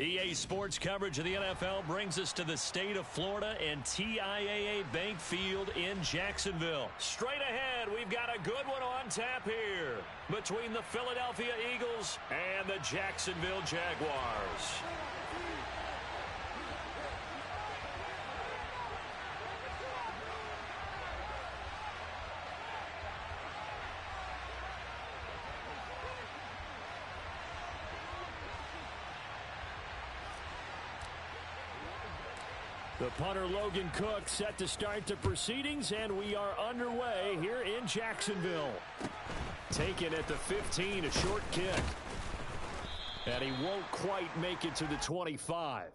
EA Sports coverage of the NFL brings us to the state of Florida and TIAA Bank Field in Jacksonville. Straight ahead, we've got a good one on tap here between the Philadelphia Eagles and the Jacksonville Jaguars. The punter Logan Cook set to start the proceedings, and we are underway here in Jacksonville. Taken at the 15, a short kick. And he won't quite make it to the 25.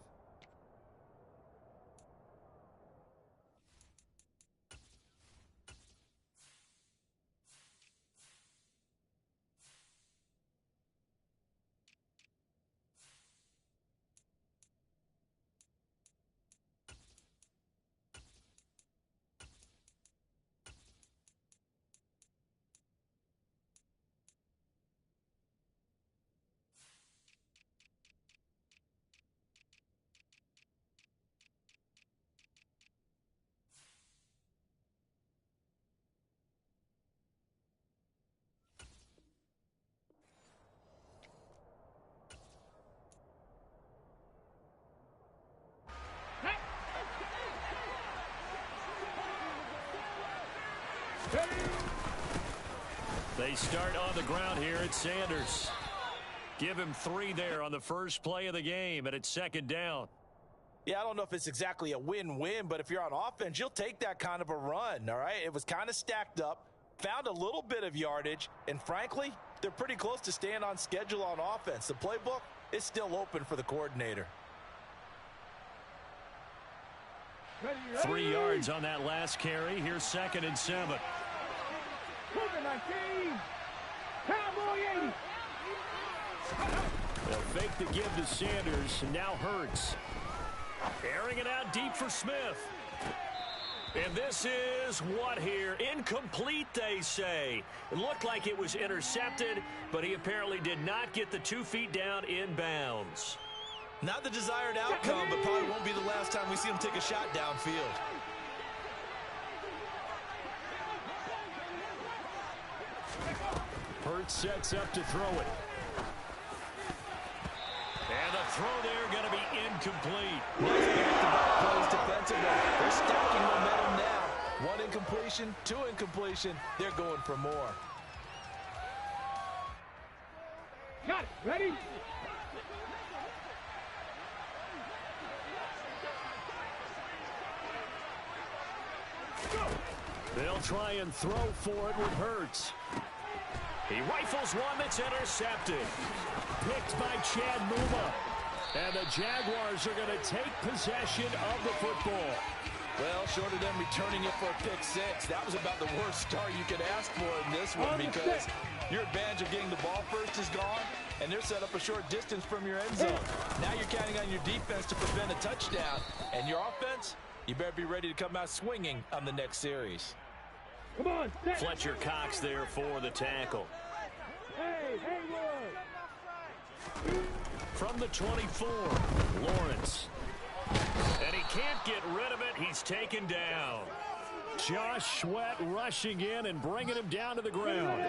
They start on the ground here at Sanders. Give him 3 there on the first play of the game, and it's second down. Yeah, I don't know if it's exactly a win-win, but if you're on offense, you'll take that kind of a run, all right? It was kind of stacked up, found a little bit of yardage, and frankly, they're pretty close to staying on schedule on offense. The playbook is still open for the coordinator. 3 yards on that last carry. Here's 2nd and 7. They'll fake the give to Sanders, and now Hurts. Airing it out deep for Smith. And this is what here? Incomplete, they say. It looked like it was intercepted, but he apparently did not get the 2 feet down in bounds. Not the desired outcome, but probably won't be the last time we see him take a shot downfield. Hurts sets up to throw it. And the throw there going to be incomplete. Nice back-to-back plays defensively. They're stacking momentum now. 1 incompletion, 2 incompletion. They're going for more. Got it. Ready? They'll try and throw for it with Hurts. He rifles one that's intercepted. Picked by Chad Muma. And the Jaguars are going to take possession of the football. Well, short of them returning it for a pick 6, that was about the worst start you could ask for in this one, because your advantage of getting the ball first is gone, and they're set up a short distance from your end zone. Now you're counting on your defense to prevent a touchdown, and your offense, you better be ready to come out swinging on the next series. Come on. Fletcher Cox there for the tackle. Hey, From the 24, Lawrence. And he can't get rid of it. He's taken down. Josh Sweat rushing in and bringing him down to the ground.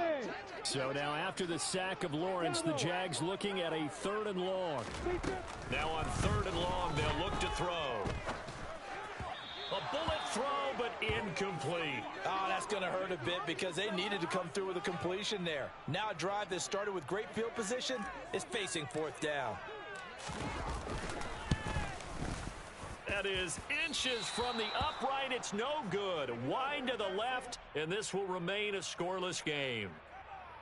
So now after the sack of Lawrence, the Jags looking at a 3rd and long. Now on 3rd and long, they'll look to throw. A bullet throw, but incomplete. Oh, that's going to hurt a bit because they needed to come through with a completion there. Now a drive that started with great field position is facing 4th down. That is inches from the upright. It's no good. Wide to the left, and this will remain a scoreless game.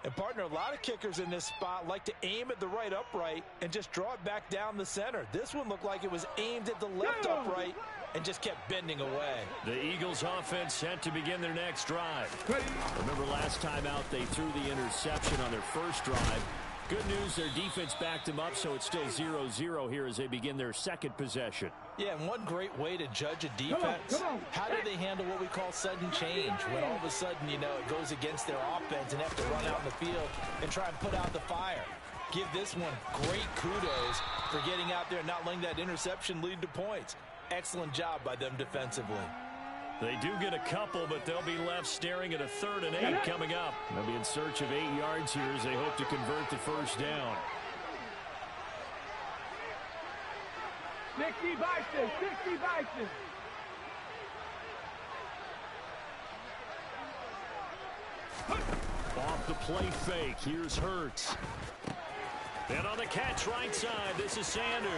And, partner, a lot of kickers in this spot like to aim at the right upright and just draw it back down the center. This one looked like it was aimed at the left upright and just kept bending away. The Eagles offense set to begin their next drive. Remember last time out, they threw the interception on their first drive. Good news, their defense backed them up, so it's still 0-0 here as they begin their second possession. Yeah, and one great way to judge a defense, how do they handle what we call sudden change? When all of a sudden, you know, it goes against their offense and have to run out in the field and try and put out the fire. Give this one great kudos for getting out there and not letting that interception lead to points. Excellent job by them defensively. They do get a couple, but they'll be left staring at a 3rd and 8 coming up. They'll be in search of 8 yards here as they hope to convert the first down. 60 Bison, 60 Bison. Off the play fake, here's Hurts. And on the catch right side, this is Sanders.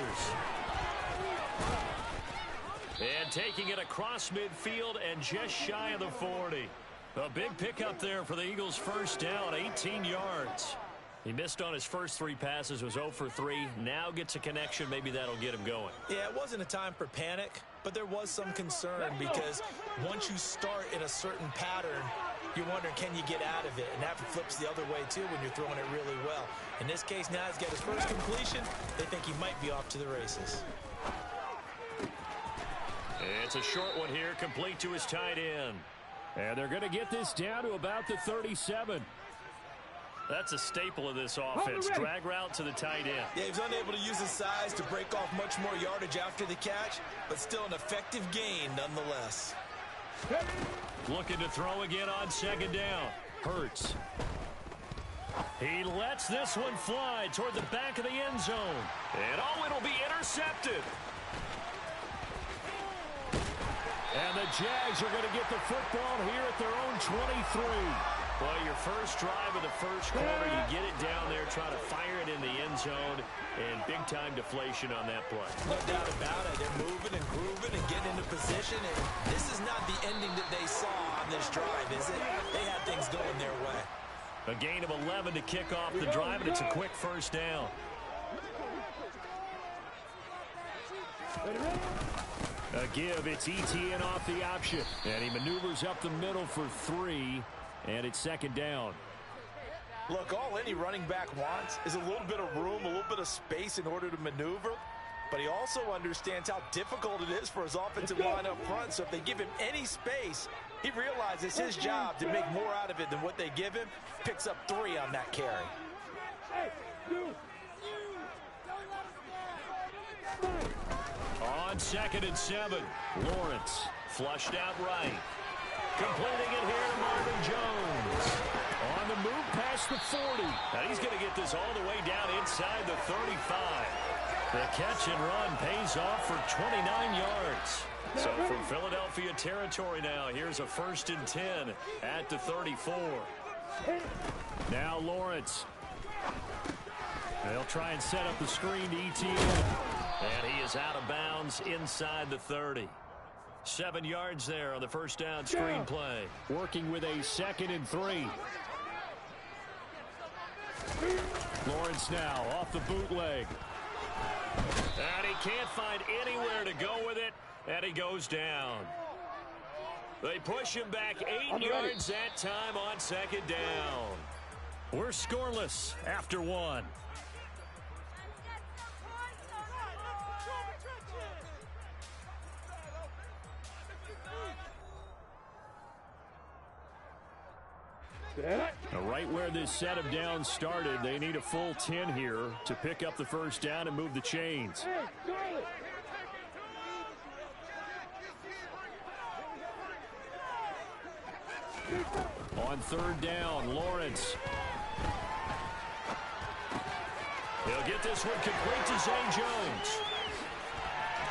And taking it across midfield and just shy of the 40. A big pickup there for the Eagles' first down, 18 yards. He missed on his first 3 passes, was 0 for 3. Now gets a connection, maybe that'll get him going. Yeah, it wasn't a time for panic, but there was some concern because once you start in a certain pattern, you're wondering, can you get out of it? And that flips the other way, too, when you're throwing it really well. In this case, now he's got his first completion. They think he might be off to the races. It's a short one here, complete to his tight end. And they're going to get this down to about the 37. That's a staple of this offense. Drag route to the tight end. Yeah, he was unable to use his size to break off much more yardage after the catch, but still an effective gain nonetheless. Looking to throw again on 2nd down. Hurts. He lets this one fly toward the back of the end zone. And it'll be intercepted. And the Jags are going to get the football here at their own 23. Well, your first drive of the first quarter, you get it down there, try to fire it in the end zone, and big-time deflation on that play. No doubt about it. They're moving and grooving and getting into position, and this is not the ending that they saw on this drive, is it? They had things going their way. A gain of 11 to kick off the drive, and it's a quick first down. A give, it's ETN off the option, and he maneuvers up the middle for 3. And it's 2nd down. Look, all any running back wants is a little bit of room, a little bit of space in order to maneuver. But he also understands how difficult it is for his offensive line up front. So if they give him any space, he realizes his job to make more out of it than what they give him. Picks up 3 on that carry. On 2nd and 7, Lawrence flushed out right. Completing it here to Marvin Jones. On the move past the 40. Now he's going to get this all the way down inside the 35. The catch and run pays off for 29 yards. So from Philadelphia territory now, here's a 1st and 10 at the 34. Now Lawrence. They'll try and set up the screen to ETN. And he is out of bounds inside the 30. 7 yards there on the first down screen play. Working with a 2nd and 3. Lawrence now off the bootleg. And he can't find anywhere to go with it. And he goes down. They push him back 8 yards that time on 2nd down. We're scoreless after 1. Right where this set of downs started, they need a full 10 here to pick up the first down and move the chains. On 3rd down, Lawrence. He'll get this one complete to Zay Jones.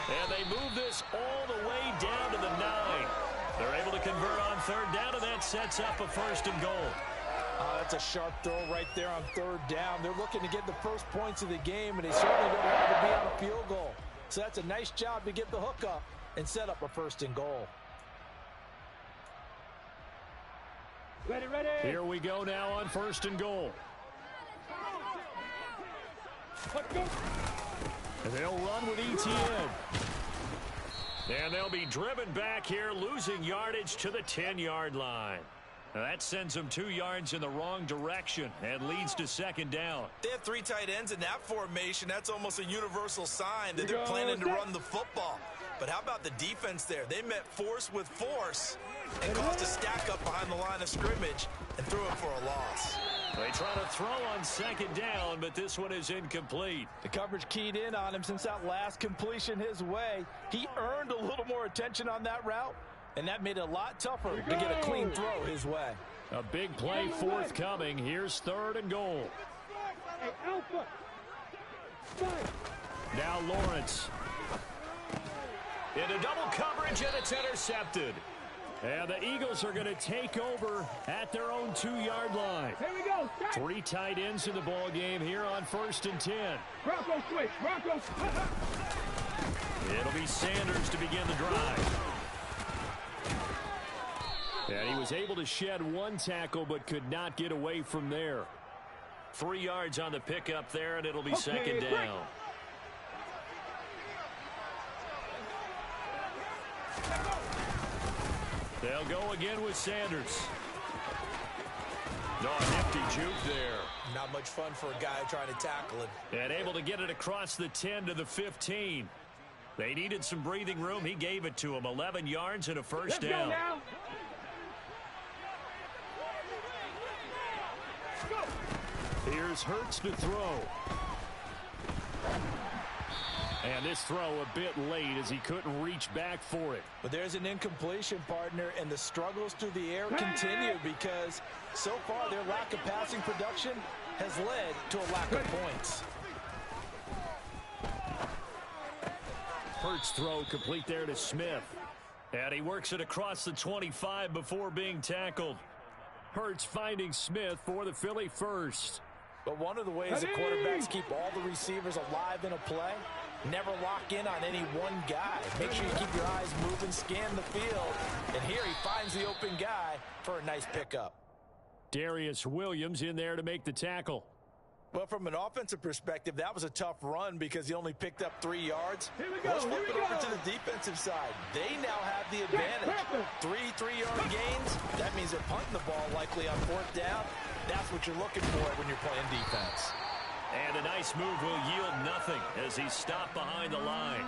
And they move this all the way down to the 9. They're able to convert on 3rd down, and that sets up a 1st and goal. That's a sharp throw right there on 3rd down. They're looking to get the first points of the game, and they certainly don't want to be on a field goal. So that's a nice job to get the hook up and set up a 1st and goal. Ready. Here we go now on 1st and goal. Let's go. And they'll run with ETN. And they'll be driven back here, losing yardage to the 10-yard line. Now that sends them 2 yards in the wrong direction and leads to 2nd down. They have 3 tight ends in that formation. That's almost a universal sign that they're planning to run the football. But how about the defense there? They met force with force and caused a stack up behind the line of scrimmage and threw it for a loss. They try to throw on second down, but this one is incomplete. The coverage keyed in on him since that last completion his way. He earned a little more attention on that route, and that made it a lot tougher to get a clean throw his way. A big play forthcoming. Here's 3rd and goal. Hey, Alpha. Now Lawrence. Into double coverage, and it's intercepted. And the Eagles are going to take over at their own 2-yard line. Here we go. 3 tight ends in the ball game here on 1st and 10. Bronco switch. Bronco. It'll be Sanders to begin the drive. And he was able to shed 1 tackle but could not get away from there. 3 yards on the pickup there, and it'll be second down. They'll go again with Sanders. No, nifty juke there. Not much fun for a guy trying to tackle it. And able to get it across the 10 to the 15. They needed some breathing room. He gave it to him. 11 yards and a first down. Here's Hurts to throw. And this throw a bit late as he couldn't reach back for it. But there's an incompletion, partner, and the struggles through the air continue because so far their lack of passing production has led to a lack of points. Hurts throw complete there to Smith. And he works it across the 25 before being tackled. Hurts finding Smith for the Philly first. But one of the ways the quarterbacks keep all the receivers alive in a play, never lock in on any one guy. Make sure you keep your eyes moving, scan the field. And here he finds the open guy for a nice pickup. Darius Williams in there to make the tackle. Well, from an offensive perspective, that was a tough run because he only picked up 3 yards. Let's flip it over to the defensive side. They now have the advantage. 3 3-yard gains. That means they're punting the ball likely on 4th down. That's what you're looking for when you're playing defense. And a nice move will yield nothing as he's stopped behind the line.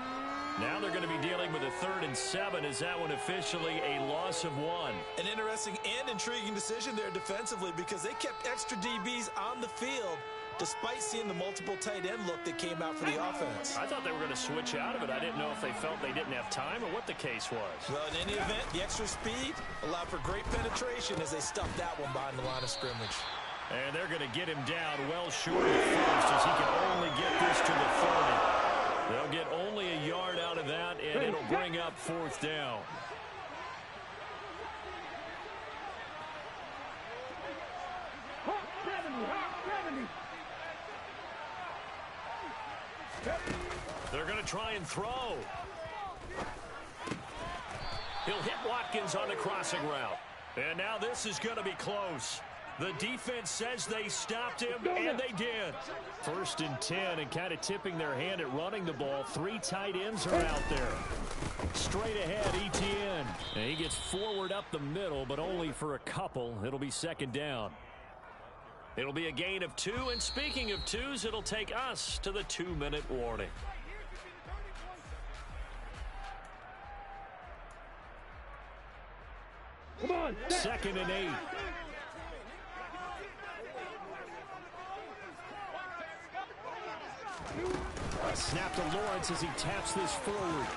Now they're going to be dealing with a 3rd and 7. Is that one officially a loss of 1? An interesting and intriguing decision there defensively because they kept extra DBs on the field despite seeing the multiple tight end look that came out for the offense. I thought they were going to switch out of it. I didn't know if they felt they didn't have time or what the case was. Well, in any event, the extra speed allowed for great penetration as they stuffed that one behind the line of scrimmage. And they're going to get him down well short of the first as he can only get this to the 30. They'll get only a yard out of that, and it'll bring up 4th down. They're going to try and throw. He'll hit Watkins on the crossing route. And now this is going to be close. The defense says they stopped him, and they did. 1st and 10, and kind of tipping their hand at running the ball. 3 tight ends are out there. Straight ahead, Etienne. And he gets forward up the middle, but only for a couple. It'll be 2nd down. It'll be a gain of 2, and speaking of 2s, it'll take us to the 2-minute warning. Come on. 2nd and 8. Snap to Lawrence as he taps this forward.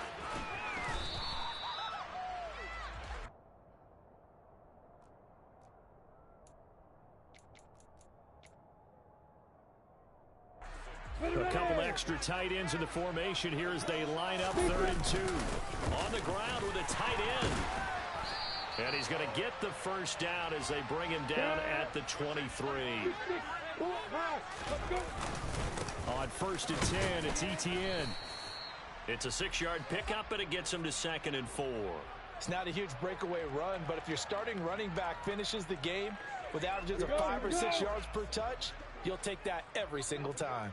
A couple extra tight ends in the formation here as they line up 3rd and 2. On the ground with a tight end. And he's going to get the first down as they bring him down at the 23. On 1st and 10, it's Etienne. It's a 6-yard pickup, and it gets him to 2nd and 4. It's not a huge breakaway run, but if your starting running back finishes the game with averages of 5 or 6 yards per touch, you'll take that every single time.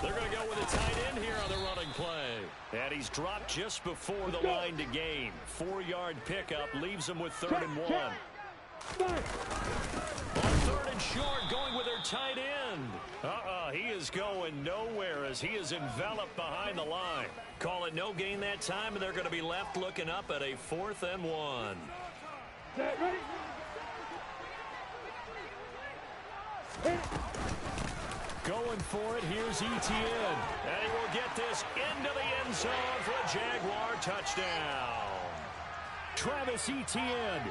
They're going to go with a tight end here on the running play. And he's dropped just before the line to gain. 4-yard pickup leaves him with 3rd and 1. On 3rd and short, going with their tight end. He is going nowhere as he is enveloped behind the line. Call it no gain that time, and they're going to be left looking up at a 4th and 1. Going for it, here's Etienne. And he will get this into the end zone for a Jaguar touchdown. Travis Etienne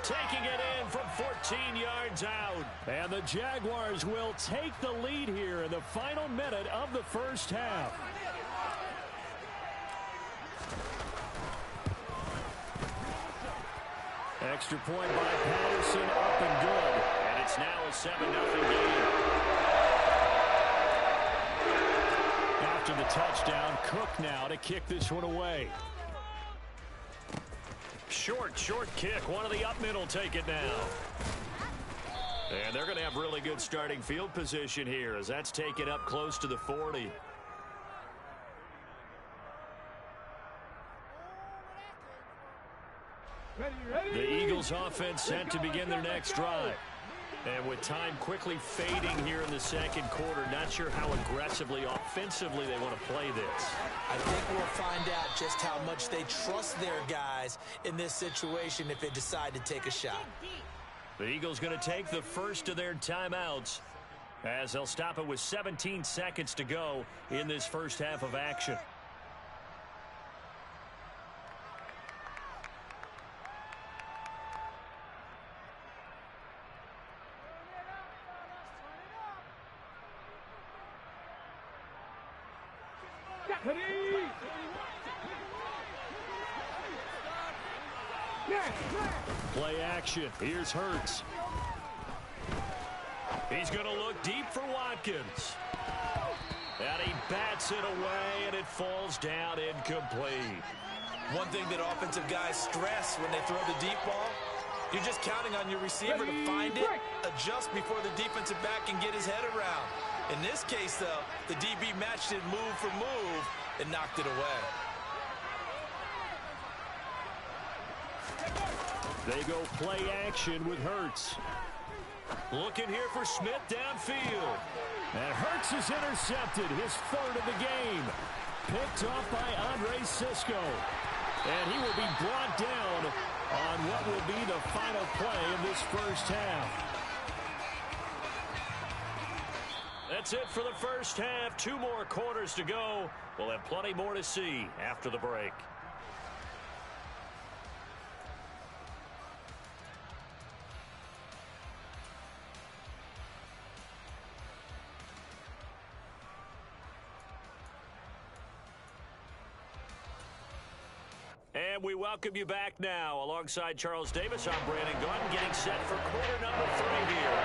taking it in from 14 yards out. And the Jaguars will take the lead here in the final minute of the first half. Extra point by Patterson, up and good. And it's now a 7-0 game. After the touchdown, Cook now to kick this one away. Short kick. One of the up middle take it now. And they're going to have really good starting field position here as that's taken up close to the 40. The Eagles offense set to begin their next drive. And with time quickly fading here in the second quarter, not sure how aggressively, offensively they want to play this. I think we'll find out just how much they trust their guys in this situation if they decide to take a shot. The Eagles going to take the first of their timeouts as they'll stop it with 17 seconds to go in this first half of action. Play action. Here's Hurts. He's going to look deep for Watkins. And he bats it away, and it falls down incomplete. One thing that offensive guys stress when they throw the deep ball, you're just counting on your receiver to find it, adjust before the defensive back can get his head around. In this case, though, the DB matched it move for move and knocked it away. They go play action with Hurts. Looking here for Smith downfield. And Hurts is intercepted, his third of the game. Picked off by Andre Cisco. And he will be brought down on what will be the final play of this first half. That's it for the first half. 2 more quarters to go. We'll have plenty more to see after the break. And we welcome you back now. Alongside Charles Davis, I'm Brandon Gordon, getting set for quarter number 3 here.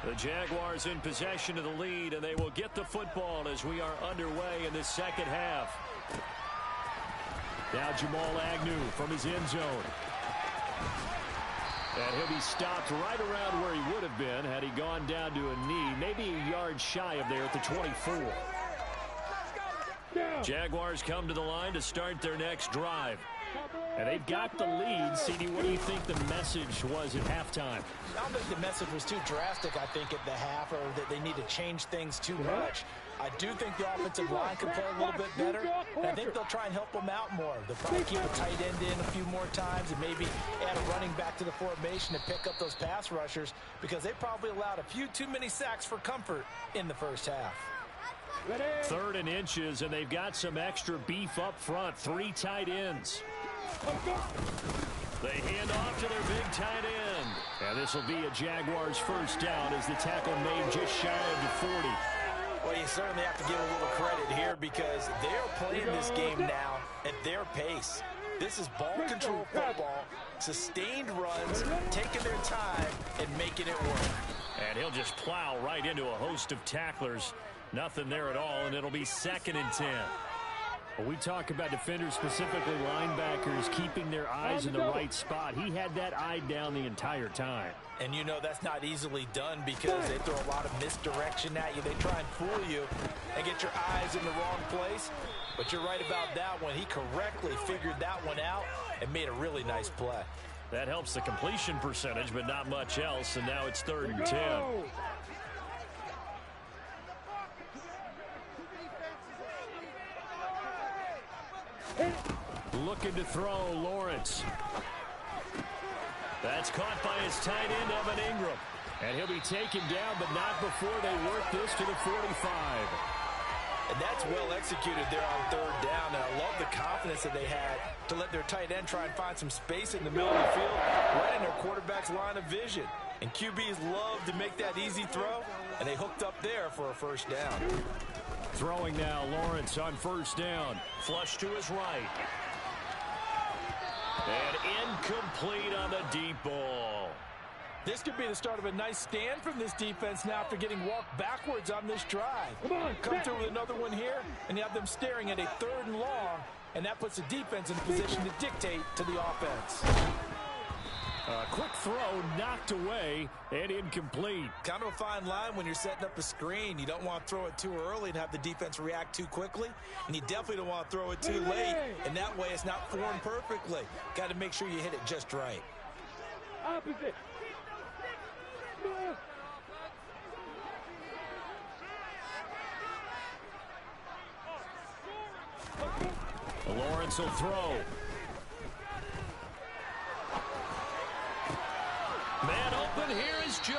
The Jaguars in possession of the lead, and they will get the football as we are underway in this second half. Now Jamal Agnew from his end zone. And he'll be stopped right around where he would have been had he gone down to a knee, maybe a yard shy of there at the 24. Jaguars come to the line to start their next drive. And they've got the lead. CD, what do you think the message was at halftime? I don't think the message was too drastic, I think, at the half, or that they need to change things too much. I do think the offensive line can play a little bit better, and I think they'll try and help them out more. They'll probably keep a tight end in a few more times and maybe add a running back to the formation to pick up those pass rushers, because they probably allowed a few too many sacks for comfort in the first half. 3rd and inches, and they've got some extra beef up front. 3 tight ends. They hand off to their big tight end. And this will be a Jaguars first down as the tackle made just shy of the 40. Well, you certainly have to give a little credit here because they're playing this game now at their pace. This is ball control football, sustained runs, taking their time, and making it work. And he'll just plow right into a host of tacklers. Nothing there at all, and it'll be 2nd and 10. When we talk about defenders, specifically linebackers, keeping their eyes in the right spot, he had that eye down the entire time. And you know that's not easily done because they throw a lot of misdirection at you. They try and fool you and get your eyes in the wrong place. But you're right about that one. He correctly figured that one out and made a really nice play. That helps the completion percentage, but not much else, and now it's 3rd and 10. Looking to throw, Lawrence. That's caught by his tight end, Evan Ingram. And he'll be taken down, but not before they work this to the 45. And that's well executed there on third down. And I love the confidence that they had to let their tight end try and find some space in the middle of the field, right in their quarterback's line of vision. And QBs love to make that easy throw, and they hooked up there for a first down. Throwing now, Lawrence on first down. Flush to his right. And incomplete on the deep ball. This could be the start of a nice stand from this defense now after getting walked backwards on this drive. Come through with another one here, and you have them staring at a 3rd and long, and that puts the defense in a position to dictate to the offense. A quick throw knocked away and incomplete. Kind of a fine line when you're setting up a screen. You don't want to throw it too early and have the defense react too quickly, and you definitely don't want to throw it too late, and that way it's not formed perfectly. Got to make sure you hit it just right. Opposite. Lawrence will throw. Man open, here is Jones.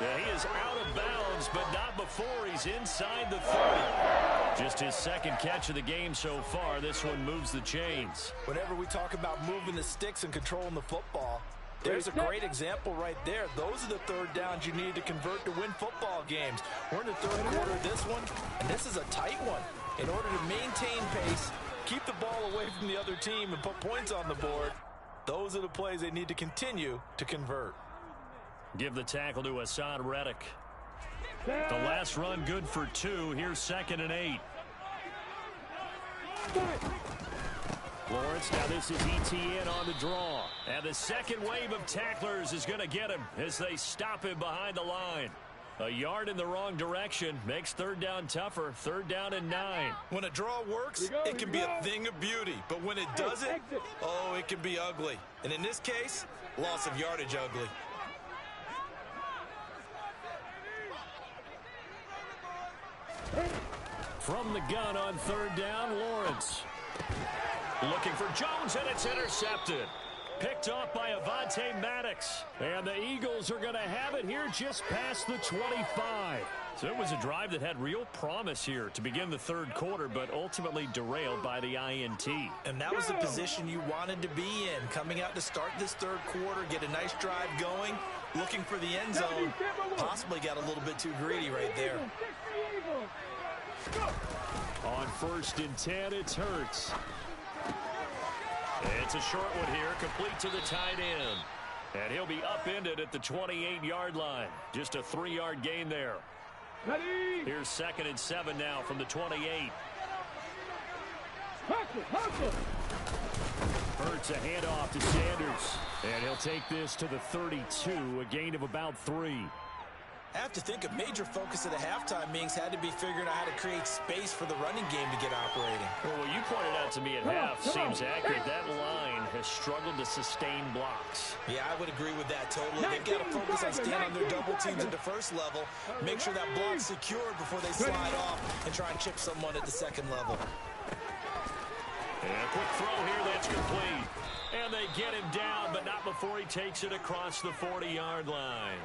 Yeah, he is out of bounds, but not before he's inside the 30. Just his second catch of the game so far. This one moves the chains. Whenever we talk about moving the sticks and controlling the football, there's a great example right there. Those are the third downs you need to convert to win football games. We're in the third quarter of this one, and this is a tight one. In order to maintain pace, keep the ball away from the other team, and put points on the board, those are the plays they need to continue to convert. Give the tackle to Hassan Reddick. The last run good for 2. Here's 2nd and 8. Lawrence, now this is ETN on the draw. And the second wave of tacklers is going to get him as they stop him behind the line. A yard in the wrong direction makes third down tougher. 3rd down and 9. When a draw works, it can be a thing of beauty. But when it doesn't, oh, it can be ugly. And in this case, loss of yardage ugly. From the gun on 3rd down, Lawrence. Looking for Jones, and it's intercepted. Picked off by Avonte Maddox. And the Eagles are going to have it here just past the 25. So it was a drive that had real promise here to begin the 3rd quarter, but ultimately derailed by the INT. And that was the position you wanted to be in. Coming out to start this 3rd quarter, get a nice drive going, looking for the end zone. Possibly got a little bit too greedy right there. On 1st and 10, it's Hurts. It's a short one here, complete to the tight end. And he'll be upended at the 28-yard line. Just a 3-yard gain there. Here's 2nd and 7 now from the 28. Hurts a handoff to Sanders. And he'll take this to the 32, a gain of about 3. I have to think a major focus of the halftime meetings had to be figuring out how to create space for the running game to get operating. Well, what you pointed out to me at half seems accurate. That line has struggled to sustain blocks. Yeah, I would agree with that totally. They've got to focus on staying on their double teams at the first level, make sure that block's secured before they slide off and try and chip someone at the second level. And a quick throw here, that's complete. And they get him down, but not before he takes it across the 40-yard line.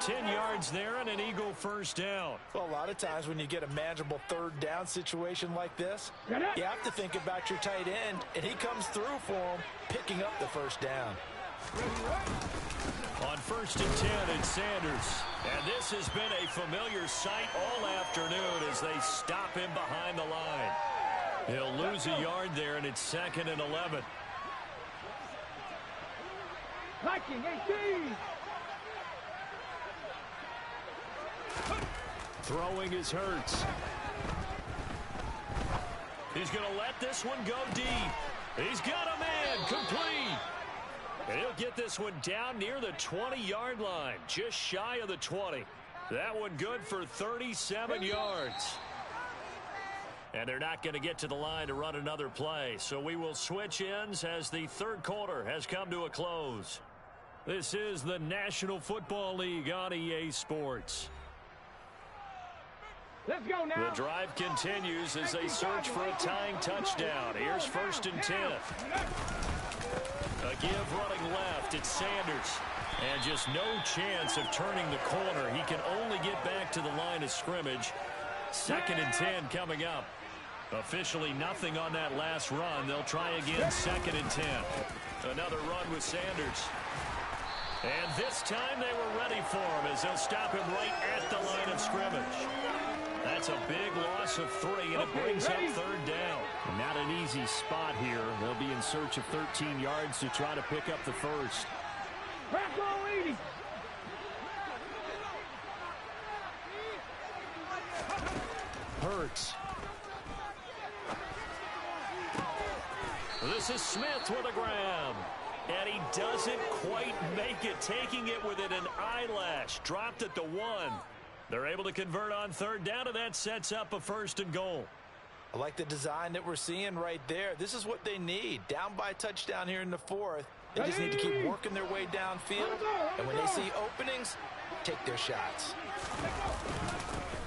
10 yards there and an Eagle first down. Well, a lot of times when you get a manageable 3rd down situation like this, you have to think about your tight end, and he comes through for him, picking up the first down. On 1st and 10, it's Sanders. And this has been a familiar sight all afternoon as they stop him behind the line. He'll lose a yard there, and it's 2nd and 11. Liking 18. Throwing is Hurts. He's going to let this one go deep. He's got a man, complete. And he'll get this one down near the 20-yard line, just shy of the 20. That one good for 37 yards. And they're not going to get to the line to run another play, so we will switch ends as the 3rd quarter has come to a close. This is the National Football League on EA Sports. Let's go now. The drive continues as they search for a tying touchdown. Here's 1st and 10. A give running left. It's Sanders. And just no chance of turning the corner. He can only get back to the line of scrimmage. 2nd and 10 coming up. Officially nothing on that last run. They'll try again 2nd and 10. Another run with Sanders. And this time they were ready for him as they'll stop him right at the line of scrimmage. That's a big loss of 3, and it brings up 3rd down. Not an easy spot here. They'll be in search of 13 yards to try to pick up the first. Hurts. This is Smith with a grab. And he doesn't quite make it, taking it within an eyelash. Dropped at the 1. They're able to convert on 3rd down, and that sets up a 1st and goal. I like the design that we're seeing right there. This is what they need. Down by a touchdown here in the 4th. They just need to keep working their way downfield. And when they see openings, take their shots.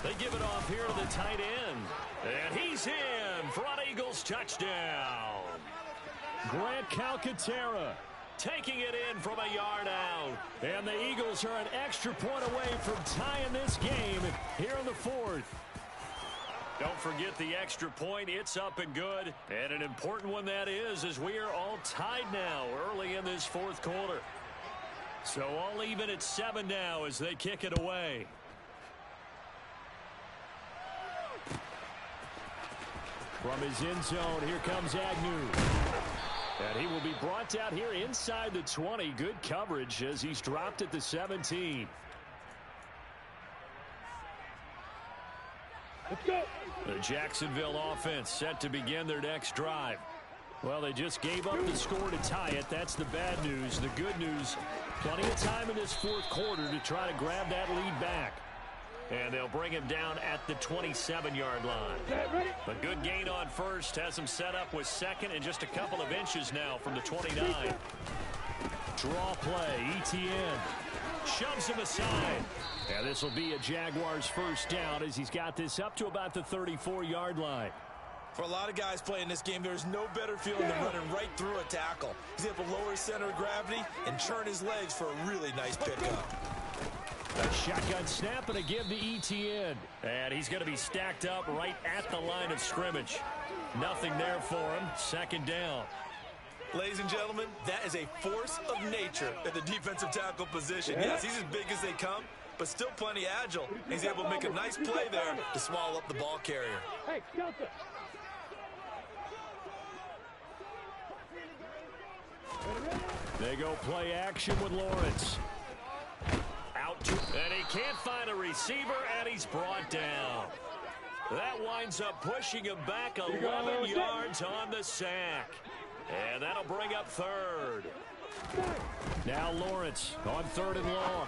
They give it off here to the tight end. And he's in for an Eagles touchdown. Grant Calcaterra taking it in from a yard out. And the Eagles are an extra point away from tying this game here in the 4th. Don't forget the extra point. It's up and good. And an important one that is, as we are all tied now early in this 4th quarter. So all even at 7 now as they kick it away. From his end zone, here comes Agnew. And he will be brought down here inside the 20. Good coverage as he's dropped at the 17. Let's go. The Jacksonville offense set to begin their next drive. Well, they just gave up the score to tie it. That's the bad news. The good news, plenty of time in this 4th quarter to try to grab that lead back. And they'll bring him down at the 27-yard line. A good gain on 1st has him set up with 2nd and just a couple of inches now from the 29. Draw play, Etienne shoves him aside. And this will be a Jaguars 1st down as he's got this up to about the 34-yard line. For a lot of guys playing this game, there's no better feeling than running right through a tackle. He's able to lower his center of gravity and churn his legs for a really nice pickup. A shotgun snap and a give to Etienne. And he's going to be stacked up right at the line of scrimmage. Nothing there for him. 2nd down. Ladies and gentlemen, that is a force of nature at the defensive tackle position. Yes, he's as big as they come, but still plenty agile. He's able to make a nice play there to swallow up the ball carrier. Hey, Delta. They go play action with Lawrence. And he can't find a receiver, and he's brought down. That winds up pushing him back 11 yards on the sack. And that'll bring up 3rd. Now Lawrence on 3rd and long.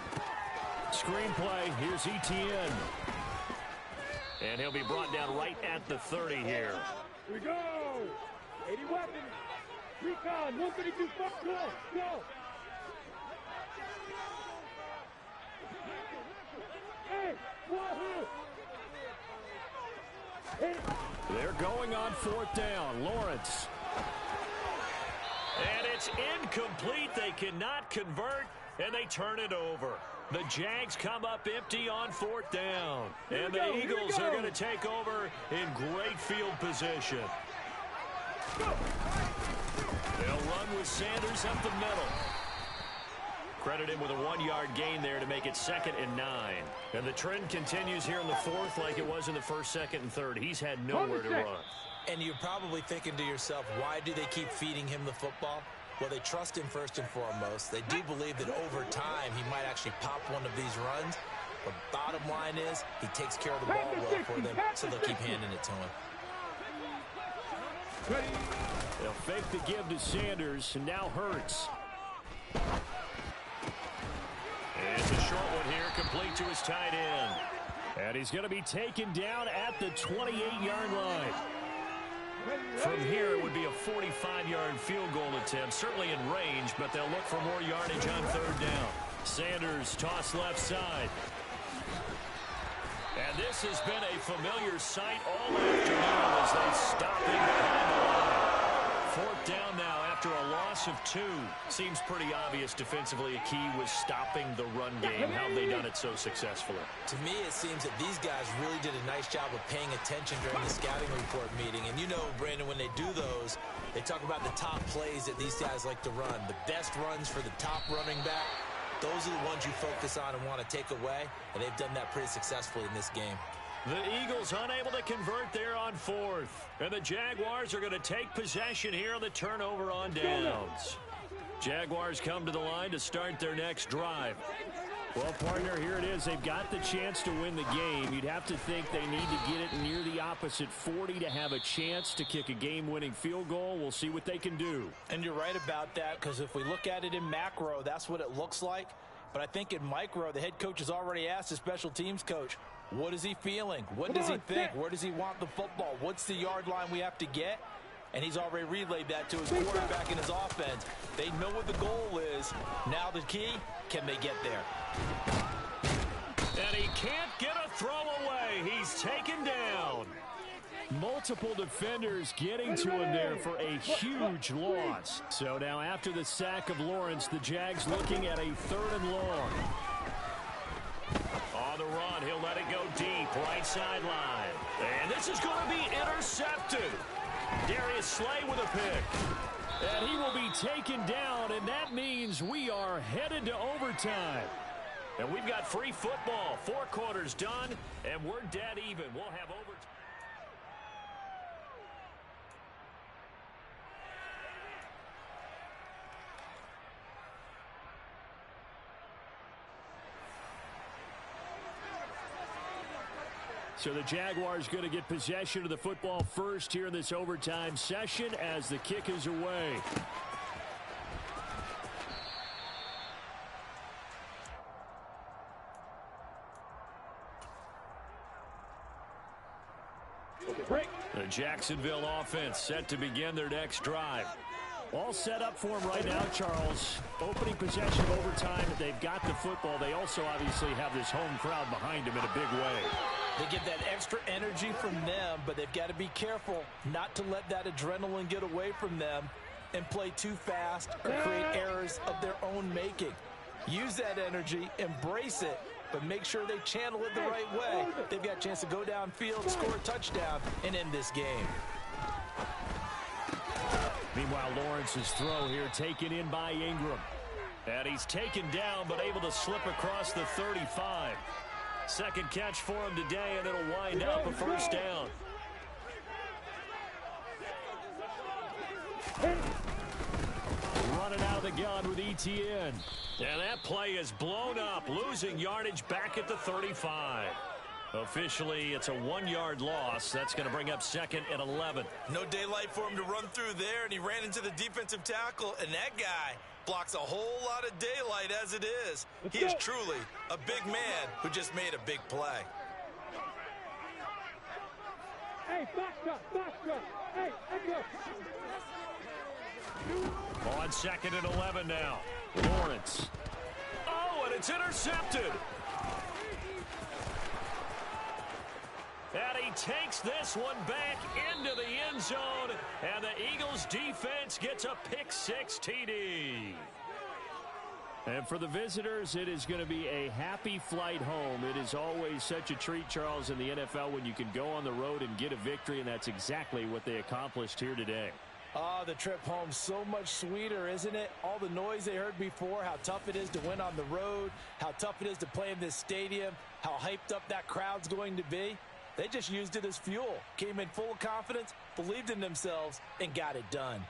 Screenplay, here's Etienne. And he'll be brought down right at the 30 here. Here we go. 80 weapons. Recon, 132, go. They're going on 4th down. Lawrence. And it's incomplete. They cannot convert, and they turn it over. The Jags come up empty on 4th down. And the Eagles are going to take over in great field position. They'll run with Sanders up the middle. Credit him with a 1-yard gain there to make it 2nd and 9. And the trend continues here in the 4th like it was in the 1st, 2nd, and 3rd. He's had nowhere to run. And you're probably thinking to yourself, why do they keep feeding him the football? Well, they trust him first and foremost. They do believe that over time he might actually pop one of these runs. But bottom line is he takes care of the ball well for them, so they'll keep handing it to him. They'll fake the give to Sanders, and now Hurts. It's a short one here, complete to his tight end. And he's going to be taken down at the 28-yard line. From here, it would be a 45-yard field goal attempt, certainly in range, but they'll look for more yardage on 3rd down. Sanders toss left side. And this has been a familiar sight all afternoon as they stop him behind the line. 4th down now after a loss of 2. Seems pretty obvious defensively a key was stopping the run game. How have they done it so successfully? To me, it seems that these guys really did a nice job of paying attention during the scouting report meeting. And you know, Brandon, when they do those, they talk about the top plays that these guys like to run. The best runs for the top running back. Those are the ones you focus on and want to take away. And they've done that pretty successfully in this game. The Eagles unable to convert there on 4th. And the Jaguars are going to take possession here on the turnover on downs. Jaguars come to the line to start their next drive. Well, partner, here it is. They've got the chance to win the game. You'd have to think they need to get it near the opposite 40 to have a chance to kick a game-winning field goal. We'll see what they can do. And you're right about that, because if we look at it in macro, that's what it looks like. But I think in micro, the head coach has already asked the special teams coach, what is he feeling? What does he think? Where does he want the football? What's the yard line we have to get? And he's already relayed that to his quarterback and his offense. They know what the goal is. Now the key, can they get there? And he can't get a throw away. He's taken down. Multiple defenders getting to him there for a huge loss. So now after the sack of Lawrence, the Jags looking at a 3rd and long. On the run, he'll let it go deep, right sideline. And this is going to be intercepted. Darius Slay with a pick. And he will be taken down, and that means we are headed to overtime. And we've got free football. 4 quarters done, and we're dead even. We'll have overtime. So the Jaguars going to get possession of the football first here in this overtime session as the kick is away. The Jacksonville offense set to begin their next drive. All set up for them right now, Charles. Opening possession of overtime. They've got the football. They also obviously have this home crowd behind them in a big way. They get that extra energy from them, but they've got to be careful not to let that adrenaline get away from them and play too fast or create errors of their own making. Use that energy, embrace it, but make sure they channel it the right way. They've got a chance to go downfield, score a touchdown, and end this game. Meanwhile, Lawrence's throw here taken in by Ingram. And he's taken down, but able to slip across the 35. Second catch for him today, and it'll wind up a 1st down. Running out of the gun with ETN. And that play is blown up, losing yardage back at the 35. Officially, it's a 1-yard loss. That's going to bring up 2nd and 11. No daylight for him to run through there, and he ran into the defensive tackle, and that guy blocks a whole lot of daylight as it is. He is truly a big man who just made a big play. Hey, back up. Hey, On 2nd and 11 now. Lawrence. Oh, and it's intercepted. And he takes this one back into the end zone, and the Eagles defense gets a pick-6 TD. And for the visitors, it is going to be a happy flight home. It is always such a treat, Charles, in the NFL when you can go on the road and get a victory, and that's exactly what they accomplished here today. Oh, the trip home so much sweeter, isn't it? All the noise they heard before, how tough it is to win on the road, how tough it is to play in this stadium, how hyped up that crowd's going to be. They just used it as fuel, came in full of confidence, believed in themselves, and got it done.